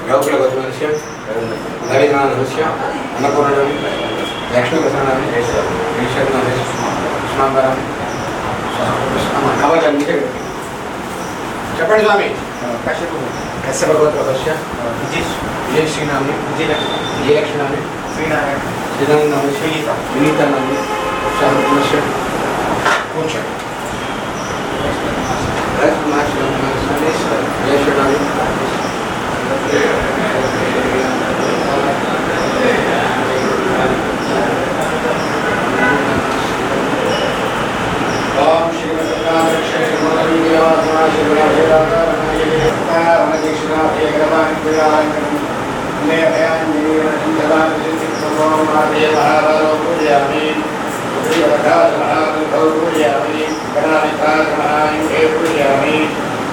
गौकुलगोत्रस्य रविनाथस्य अन्नपूर्णदेवी लक्ष्मीप्रसन्नामि ईश्वरनामि कृष्णांबरामि कवचामि చెప్పండి స్వామి కశ్యపగోత్రस्य విజయ శ్రీనామి విజయలక్ష్మీనామి శ్రీనారాయణ శ్రీనారాయణ వినీతనామి శాంతనస్య కూర్చోండి జయశ్రీనామి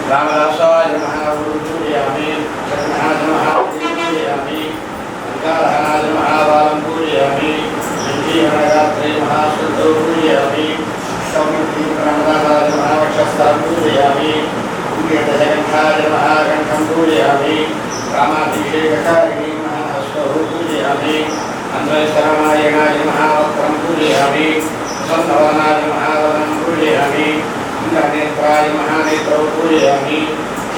रामदासाय नमः पूजयामि जगन्नाथ नमः पूजयामि अंगारहाय नमः बालं पूजयामि श्रीमहागात्री महासुद्धौ पूजयामि सौमित्री प्रणदाय नमः वक्षस्थं पूजयामि जगन्नाथ नमः कंठं पूजयामि रामाभिषेककारिणी नमः हस्तौ पूजयामि अन्वयशरणायणाय नमः वक्त्रं पूजयामि सन्नवनाय नमः वदनं पूजयामि नेत्राय महानेत्रौ पूजयामि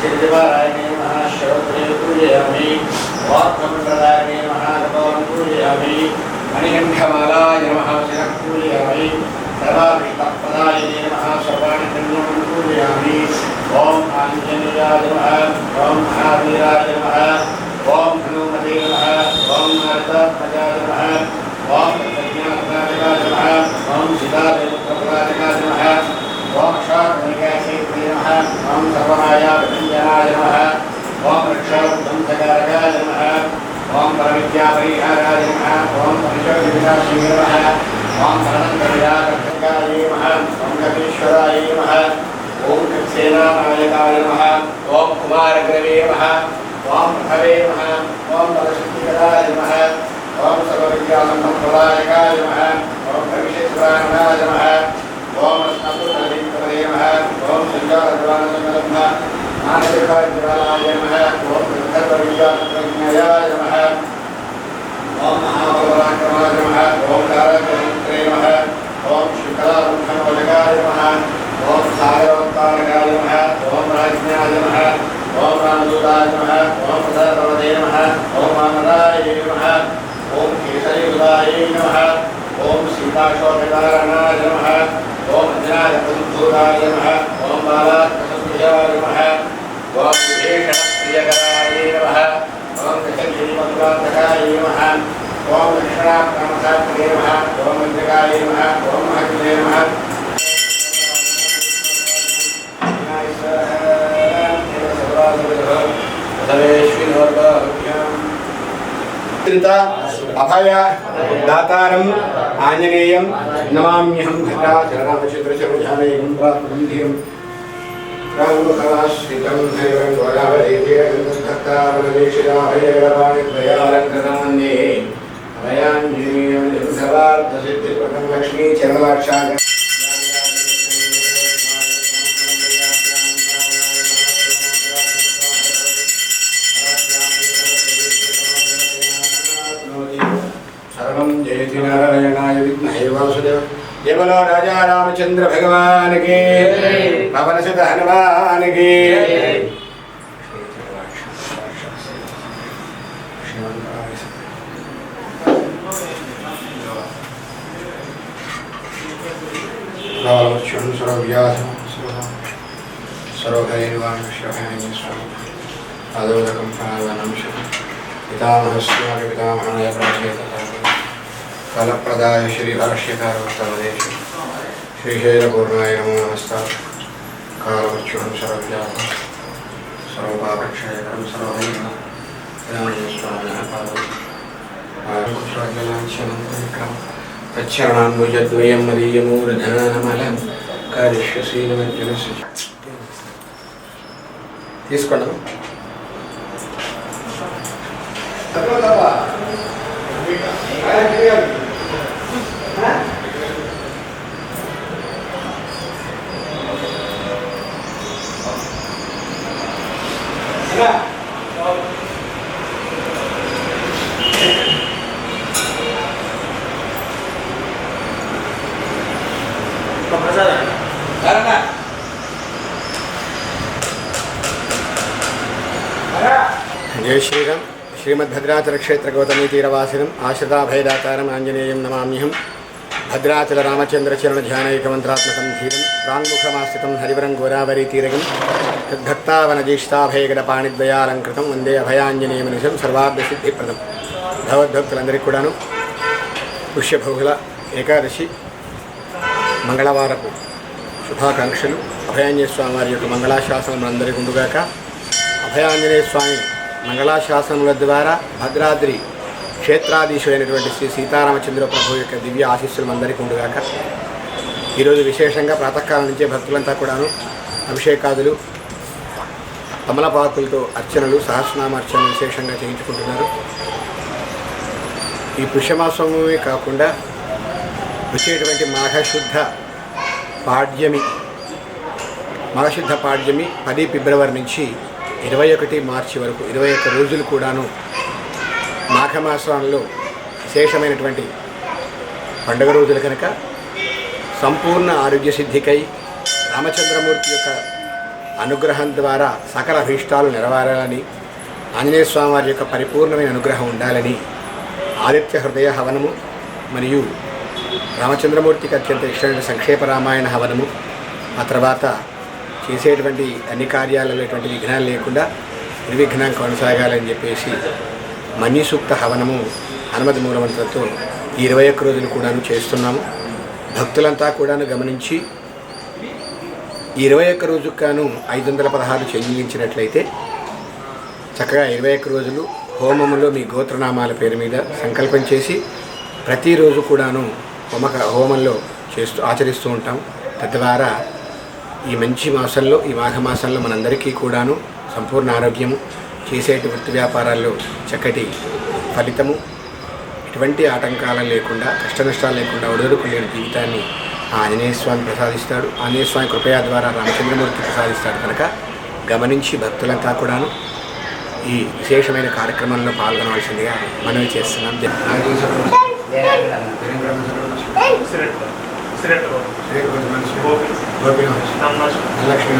श्रीदेवारायणे महाश्रोत्रे पूजयामि वाक्मण्डलाय महाकपालं पूजयामि मणिकण्ठमालाय नमः शिरः पूजयामि सर्वाभीष्टप्रदाय नमः सर्वाणिकण्ठं पूजयामि ॐ आञ्जनेयाय नमः ॐ महावीराय नमः ॐ हनुमते नमः ॐ नारदात्मजाय नमः ॐ प्रज्ञाप्रदायकाय नमः ॐ सीतादेवप्रदायकाय नमः ओम शाकनिकाशेत्रे नमः ओम सर्वमायावृतञ्जनाय नमः ओम रक्षाबुद्धंसकारकाय नमः ओम परविद्यापरिहाराय नमः ओम परिशोधिविनाशिने नमः ओम अनन्तविराटकाय नमः ओम कपीश्वराय नमः ओम सेनानायकाय नमः ओम कुमारग्रवे नमः ओम प्रभवे नमः ओम परशक्तिकराय नमः ओम सर्वविद्यासम्पत्प्रदायकाय नमः ओम भविष्यत्पुराणाय नमः ओम अस्मभूतलिङ्गपदये नमः ओम सञ्जातद्वारसंगलब्ध मानसिकाज्वालाय नमः ओम सर्वविद्याप्रज्ञाय नमः ओम महाबलपराक्रमाय नमः ओम कारकमन्त्रे नमः ओम शुक्लारुन्धनवजगाय नमः ओम सागरोत्तारकाय नमः ओम राज्ञाय नमः ओम रामदूताय नमः ओम प्रसादवदे नमः ओम वामनाय नमः ओम केसरीयुधाय नमः ओम सीताशोभितारणाय नमः ओम अज्ञानबन्धूराय नमः ओम बालात्मसुप्रियाय नमः ओम विभीषणप्रियकराय नमः ओम दशगिरिमधुरान्तकाय नमः ओम दक्षिणाप्रामसात्मके नमः ओम वज्रकाय नमः ओम महत्मने नमः अभय दातारं आंजनेयं नमाम्यहं घटाचरणमचित्रशरुझानयं प्राप्तबन्धिं रामकलाश्रितं धैर्यं वरावदेशेरन्दस्कर्तावदेशिराभयगरवाणिद्वयालङ्कृतमन्ये अभयाञ्जनेयं निर्धवार्थसिद्धिप्रथं लक्ष्मीचरणलाक्षाय नारायणाय विद्महे वासुदेव जय बोलो राजा रामचंद्र भगवान के पवन सुत हनुमान के फलप्रदाय श्री भाष्यकारवदेश श्रीशैलपूर्णाय नमो नमस्कार कालमच्युतं सर्वव्यापं सर्वपापक्षयकरं सर्वैर्नारायणस्वामिनः पार्वतीलाञ्छनं तच्चरणाम्बुजद्वयं मदीयमूर्धनानमलं कारिष्यसीनमज्जुनस्य తీసుకోండి. జై శ్రీరామ్. శ్రీమద్భద్రాచల క్షేత్ర గౌతమీ తీరవాసినం ఆశ్రితాభయదాతారం ఆంజనేయం నమామ్యహం. భద్రాచల రామచంద్ర చరణ ధ్యానైక మంత్రాత్మకం ధీరం ప్రాంగుఖమాస్థితం హరివరం గోదావరీ తీరగం భక్తావనజీష్టాభయగడ పాణిద్వయాలంకృతం వందే అభయాంజనేయమనిషం సర్వాభ్యసిద్ధిప్రదం. భగవద్భక్తులందరికీ కూడాను పుష్యబహుళ ఏకాదశి మంగళవారపు శుభాకాంక్షలు. అభయాంజనేయ స్వామి వారి యొక్క మంగళాశాసనం అందరికీ ఉండుగాక. అభయాంజనేయ స్వామి మంగళాశాసనముల ద్వారా భద్రాద్రి క్షేత్రాధీశుడైనటువంటి శ్రీ సీతారామచంద్ర ప్రభు యొక్క దివ్య ఆశీస్సులు అందరికీ ఉండుగాక. ఈరోజు విశేషంగా ప్రాతకాలం నుంచే భక్తులంతా కూడాను అభిషేకాదులు తమలపాకులతో అర్చనలు సహస్రనామార్చనలు విశేషంగా చేయించుకుంటున్నారు. ఈ పుష్యమాసమే కాకుండా వచ్చేటువంటి మాఘశుద్ధ పాడ్యమి 10 ఫిబ్రవరి నుంచి 21 మార్చి వరకు 21 రోజులు కూడాను మాఘమాసంలో విశేషమైనటువంటి పండుగ రోజులు కనుక సంపూర్ణ ఆరోగ్య సిద్ధికై రామచంద్రమూర్తి యొక్క అనుగ్రహం ద్వారా సకల అభీష్టాలు నెరవేరాలని, ఆంజనేయ స్వామి వారి యొక్క పరిపూర్ణమైన అనుగ్రహం ఉండాలని ఆదిత్య హృదయ హవనము మరియు రామచంద్రమూర్తికి అత్యంత ఇష్టమైన సంక్షేప రామాయణ హవనము, ఆ తర్వాత చేసేటువంటి అన్ని కార్యాలలో ఎటువంటి విఘ్నాలు లేకుండా నిర్విఘ్నం కొనసాగాలని చెప్పేసి మన్యసూక్త హవనము హనుమతి మూలమంత్రంతో 21 రోజులు కూడాను చేస్తున్నాము. భక్తులంతా కూడాను గమనించి 21 రోజుకు గాను 516 చెల్లించినట్లయితే చక్కగా 21 రోజులు హోమములో మీ గోత్రనామాల పేరు మీద సంకల్పం చేసి ప్రతిరోజు కూడాను హోమంలో ఆచరిస్తూ ఉంటాం. తద్వారా ఈ మంచి మాసంలో, ఈ మాఘమాసంలో మనందరికీ కూడాను సంపూర్ణ ఆరోగ్యము, చేసేటి వృత్తి వ్యాపారాల్లో చక్కటి ఫలితము, ఎటువంటి ఆటంకాలు లేకుండా, కష్ట నష్టాలు లేకుండా ఒడిదుడుకులేని జీవితాన్ని ఆంజనేయ స్వామి ప్రసాదిస్తాడు. ఆంజనేయ స్వామి కృపయా ద్వారా రామచంద్రమూర్తి ప్రసాదిస్తాడు. కనుక గమనించి భక్తులంతా కూడాను ఈ విశేషమైన కార్యక్రమంలో పాల్గొనవలసిందిగా మనవి చేస్తున్నాం. లక్ష్మీ